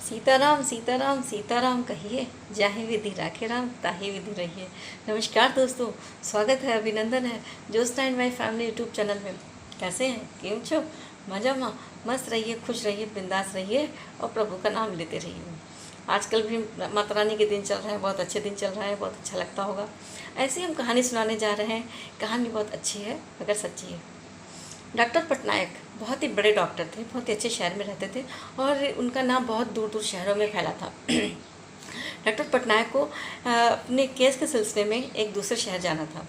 सीताराम सीताराम सीताराम कहिए, जाहे विधि राखे राम ताहि विधि रहिए। नमस्कार दोस्तों, स्वागत है, अभिनंदन है Jyotsna and my family YouTube channel में। कैसे हैं, केम छो, मजा में मस्त रहिए, खुश रहिए, बिंदास रहिए और प्रभु का नाम लेते रहिए। आजकल भी माता रानी के दिन चल रहे हैं, बहुत अच्छे दिन चल रहे हैं, बहुत अच्छा लगता होगा। ऐसे ही हम कहानी सुनाने जा रहे हैं। कहानी बहुत अच्छी है मगर सच्ची है। डॉक्टर पटनायक बहुत ही बड़े डॉक्टर थे, बहुत ही अच्छे शहर में रहते थे और उनका नाम बहुत दूर दूर शहरों में फैला था। डॉक्टर पटनायक को अपने केस के सिलसिले में एक दूसरे शहर जाना था।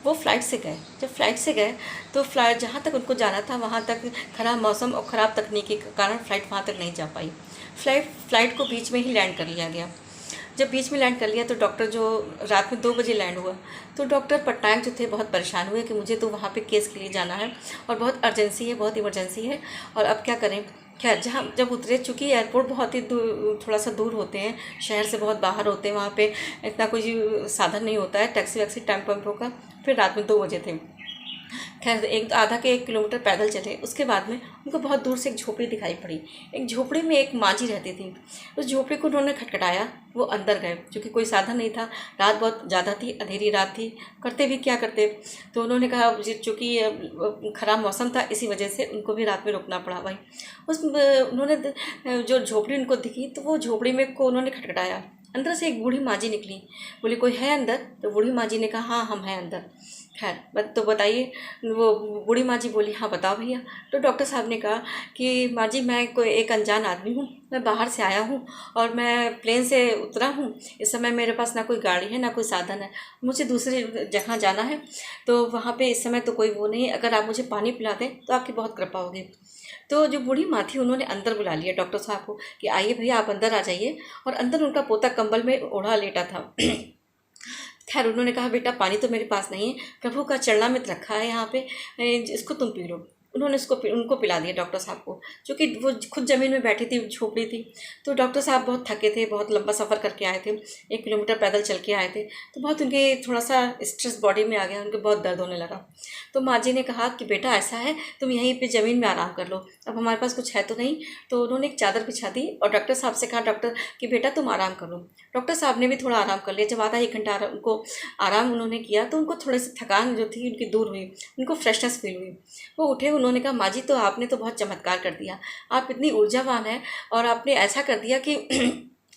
वो फ़्लाइट से गए। जब फ़्लाइट से गए तो फ्लाइट जहाँ तक उनको जाना था वहाँ तक ख़राब मौसम और ख़राब तकनीकी के कारण फ़्लाइट वहाँ तक नहीं जा पाई। फ़्लाइट को बीच में ही लैंड कर लिया गया। जब बीच में लैंड कर लिया तो डॉक्टर जो रात में 2 बजे लैंड हुआ, तो डॉक्टर पटनायक जो थे बहुत परेशान हुए कि मुझे तो वहाँ पे केस के लिए जाना है और बहुत अर्जेंसी है, बहुत इमरजेंसी है और अब क्या करें। खैर, जहाँ जब उतरे, चूँकि एयरपोर्ट बहुत ही थोड़ा सा दूर होते हैं, शहर से बहुत बाहर होते हैं, वहाँ पे इतना कोई साधन नहीं होता है टैक्सी वैक्सी टेम्पो वेम्पो का। फिर रात में 2 बजे थे। खैर, आधा के 1 किलोमीटर पैदल चले। उसके बाद में उनको बहुत दूर से एक झोपड़ी दिखाई पड़ी। एक झोपड़ी में एक माँ जी रहती थी। उस झोपड़ी को उन्होंने खटखटाया। वो अंदर गए, क्योंकि कोई साधन नहीं था, रात बहुत ज़्यादा थी, अंधेरी रात थी, करते भी क्या करते। तो उन्होंने कहा, चूँकि ख़राब मौसम था इसी वजह से उनको भी रात में रुकना पड़ा भाई। उन्होंने जो झोपड़ी उनको दिखी तो वो झोपड़ी में को उन्होंने खटखटाया। अंदर से एक बूढ़ी माँ जी निकली। बोली, कोई है अंदर? तो बूढ़ी माँ जी ने कहा, हाँ हम हैं अंदर। खैर, तो बताइए। वो बूढ़ी माँ जी बोली, हाँ बताओ भैया। तो डॉक्टर साहब ने कहा कि माँ जी, मैं कोई एक अनजान आदमी हूँ, मैं बाहर से आया हूँ और मैं प्लेन से उतरा हूँ। इस समय मेरे पास ना कोई गाड़ी है ना कोई साधन है, मुझे दूसरी जगह जाना है। तो वहाँ पे इस समय तो कोई वो नहीं, अगर आप मुझे पानी पिला दें तो आपकी बहुत कृपा होगी। तो जो बूढ़ी माँ थी उन्होंने अंदर बुला लिया डॉक्टर साहब को कि आइए भैया, आप अंदर आ जाइए। और अंदर उनका पोता कंबल में ओढ़ा लेटा था। खैर, उन्होंने कहा, बेटा पानी तो मेरे पास नहीं है, प्रभु का चरणामृत रखा है यहाँ पे, इसको तुम पी लो। उन्होंने उनको पिला दिया डॉक्टर साहब को, क्योंकि वो खुद ज़मीन में बैठी थी, झोपड़ी थी। तो डॉक्टर साहब बहुत थके थे, बहुत लंबा सफ़र करके आए थे, 1 किलोमीटर पैदल चल के आए थे। तो बहुत उनके थोड़ा सा स्ट्रेस बॉडी में आ गया, उनके बहुत दर्द होने लगा। तो माँ जी ने कहा कि बेटा ऐसा है, तुम यहीं पर ज़मीन में आराम कर लो, अब हमारे पास कुछ है तो नहीं। तो उन्होंने एक चादर बिछा दी और डॉक्टर साहब से कहा, डॉक्टर कि बेटा तुम आराम कर लो। डॉक्टर साहब ने भी थोड़ा आराम कर लिया। जब आधा 1 घंटा उनको आराम उन्होंने किया तो उनको थोड़ी सी थकान जो थी उनकी दूर हुई, उनको फ्रेशनेस फील हुई। वो उठे, उन्होंने कहा, माँ जी तो आपने तो बहुत चमत्कार कर दिया, आप इतनी ऊर्जावान हैं और आपने ऐसा कर दिया कि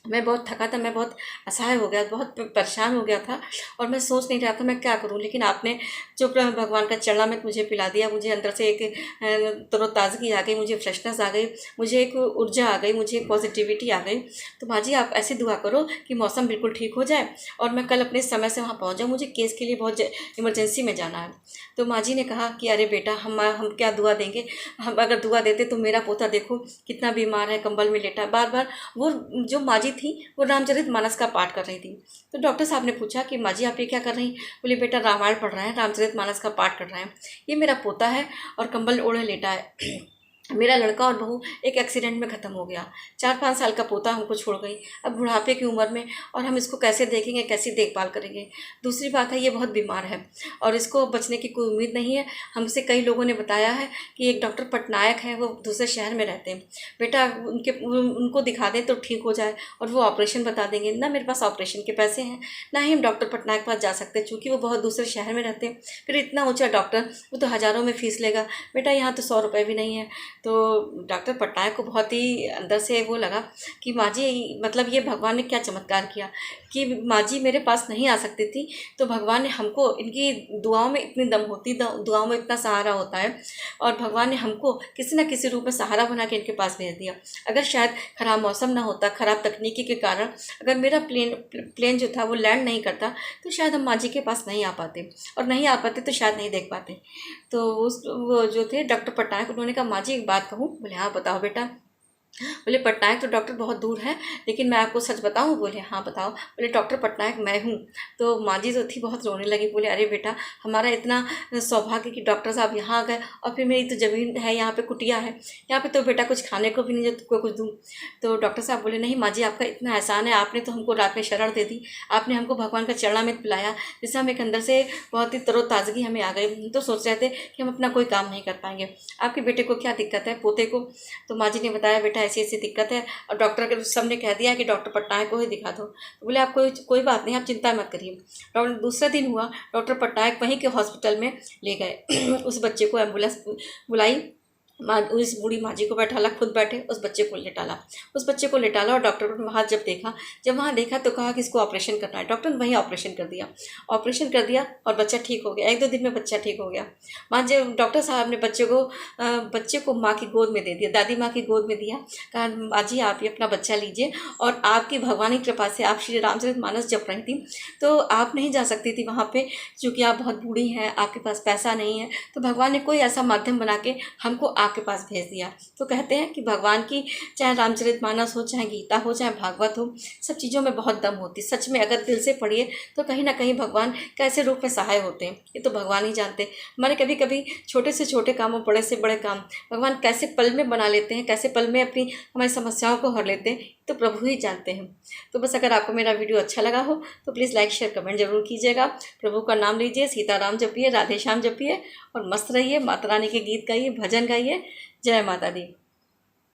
मैं बहुत थका था, मैं बहुत असहाय हो गया, बहुत परेशान हो गया था और मैं सोच नहीं रहा था मैं क्या करूं। लेकिन आपने जो भगवान का चरणामृत मुझे पिला दिया, मुझे अंदर से एक तरोताज़गी आ गई, मुझे फ्रेशनेस आ गई, मुझे एक ऊर्जा आ गई, मुझे एक पॉजिटिविटी आ गई। तो माँ जी आप ऐसी दुआ करो कि मौसम बिल्कुल ठीक हो जाए और मैं कल अपने समय से वहाँ पहुँच जाऊँ, मुझे केस के लिए बहुत इमरजेंसी में जाना है। तो माँ जी ने कहा कि अरे बेटा, हम क्या दुआ देंगे, हम अगर दुआ देते तो मेरा पोता देखो कितना बीमार है, कंबल में लेटा बार बार। वो जो माँ जी थी वो रामचरितमानस का पाठ कर रही थी। तो डॉक्टर साहब ने पूछा कि माँ जी आप ये क्या कर रही? बोली, बेटा रामायण पढ़ रहे हैं, रामचरितमानस का पाठ कर रहे हैं। ये मेरा पोता है और कंबल ओढ़े लेटा है। मेरा लड़का और बहू एक एक्सीडेंट में ख़त्म हो गया, 4-5 साल का पोता हमको छोड़ गई, अब बुढ़ापे की उम्र में, और हम इसको कैसे देखेंगे, कैसी देखभाल करेंगे। दूसरी बात है, ये बहुत बीमार है और इसको बचने की कोई उम्मीद नहीं है। हमसे कई लोगों ने बताया है कि एक डॉक्टर पटनायक हैं, वो दूसरे शहर में रहते हैं, बेटा उनको दिखा दें तो ठीक हो जाए और वो ऑपरेशन बता देंगे। ना मेरे पास ऑपरेशन के पैसे हैं, ना ही हम डॉक्टर पटनायक के पास जा सकते, चूँकि वो बहुत दूसरे शहर में रहते हैं। फिर इतना ऊँचा डॉक्टर, वो तो हज़ारों में फ़ीस लेगा, बेटा यहाँ तो 100 रुपये भी नहीं है। तो डॉक्टर पटनायक को बहुत ही अंदर से वो लगा कि माँ जी, मतलब ये भगवान ने क्या चमत्कार किया कि माँ जी मेरे पास नहीं आ सकती थी, तो भगवान ने हमको, इनकी दुआओं में इतनी दम होती, दुआओं में इतना सहारा होता है और भगवान ने हमको किसी न किसी रूप में सहारा बना के इनके पास भेज दिया। अगर शायद ख़राब मौसम ना होता, ख़राब तकनीकी के कारण अगर मेरा प्लेन जो था वो लैंड नहीं करता, तो शायद हम माँ जी के पास नहीं आ पाते, और नहीं आ पाते तो शायद नहीं देख पाते। तो वो जो थे डॉक्टर पटनायक, उन्होंने कहा, माँ जी एक बात कहूँ? बोले, हाँ बताओ बेटा। बोले, पटनायक तो डॉक्टर बहुत दूर है, लेकिन मैं आपको सच बताऊं? बोले, हाँ बताओ। बोले, डॉक्टर पटनायक मैं हूँ। तो माँ जी जो थी बहुत रोने लगी। बोले, अरे बेटा, हमारा इतना सौभाग्य कि डॉक्टर साहब यहाँ आ गए और फिर मेरी तो ज़मीन है, यहाँ पे कुटिया है, यहाँ पे तो बेटा कुछ खाने को भी नहीं जो तुमको कुछ दूँ। तो डॉक्टर साहब बोले, नहीं माँ जी, आपका इतना एहसान है, आपने तो हमको रात में शरण दे दी, आपने हमको भगवान का चरणामृत पिलाया, जिससे हम एक अंदर से बहुत ही तरोताज़गी हमें आ गई। तो सोच रहे थे कि हम अपना कोई काम नहीं कर पाएंगे, आपके बेटे को क्या दिक्कत है, पोते को? तो माँ जी ने बताया, बेटा ऐसी ऐसी दिक्कत है, और डॉक्टर के सबने कह दिया कि डॉक्टर पटनायक को ही दिखा दो। तो बोले आप कोई बात नहीं, आप चिंता मत करिए। डॉक्टर दूसरा दिन हुआ, डॉक्टर पटनायक वहीं के हॉस्पिटल में ले गए। उस बच्चे को एम्बुलेंस बुलाई, माँ उस बूढ़ी माँ जी को बैठाला, खुद बैठे, उस बच्चे को लेटाला। उस बच्चे को लेटाला और डॉक्टर ने वहाँ जब वहाँ देखा तो कहा कि इसको ऑपरेशन करना है। डॉक्टर ने वहीं ऑपरेशन कर दिया। ऑपरेशन कर दिया और बच्चा ठीक हो गया। 1-2 दिन में बच्चा ठीक हो गया। माँ जब डॉक्टर साहब ने बच्चे को माँ की गोद में दे दिया, दादी माँ की गोद में दिया। कहा माँ जी आप ये अपना बच्चा लीजिए, और आपकी भगवान की कृपा से आप श्री रामचरितमानस जप रही थी, तो आप नहीं जा सकती थी वहाँ पे, क्योंकि आप बहुत बूढ़ी हैं, आपके पास पैसा नहीं है, तो भगवान ने कोई ऐसा माध्यम बना के हमको आपके पास भेज दिया। तो कहते हैं कि भगवान की, चाहे रामचरितमानस हो, चाहे गीता हो, चाहे भागवत हो, सब चीज़ों में बहुत दम होती। सच में अगर दिल से पढ़िए तो कहीं ना कहीं भगवान कैसे रूप में सहाय होते हैं, ये तो भगवान ही जानते हैं। हमारे कभी कभी छोटे से छोटे कामों, बड़े से बड़े काम भगवान कैसे पल में बना लेते हैं, कैसे पल में अपनी हमारी समस्याओं को हर लेते हैं, तो प्रभु ही जानते हैं। तो बस अगर आपको मेरा वीडियो अच्छा लगा हो तो प्लीज़ लाइक शेयर कमेंट जरूर कीजिएगा। प्रभु का नाम लीजिए, सीताराम जपिए, राधे श्याम जपिए, और मस्त रहिए। माता रानी के गीत गाइए, भजन गाइए। जय माता दी।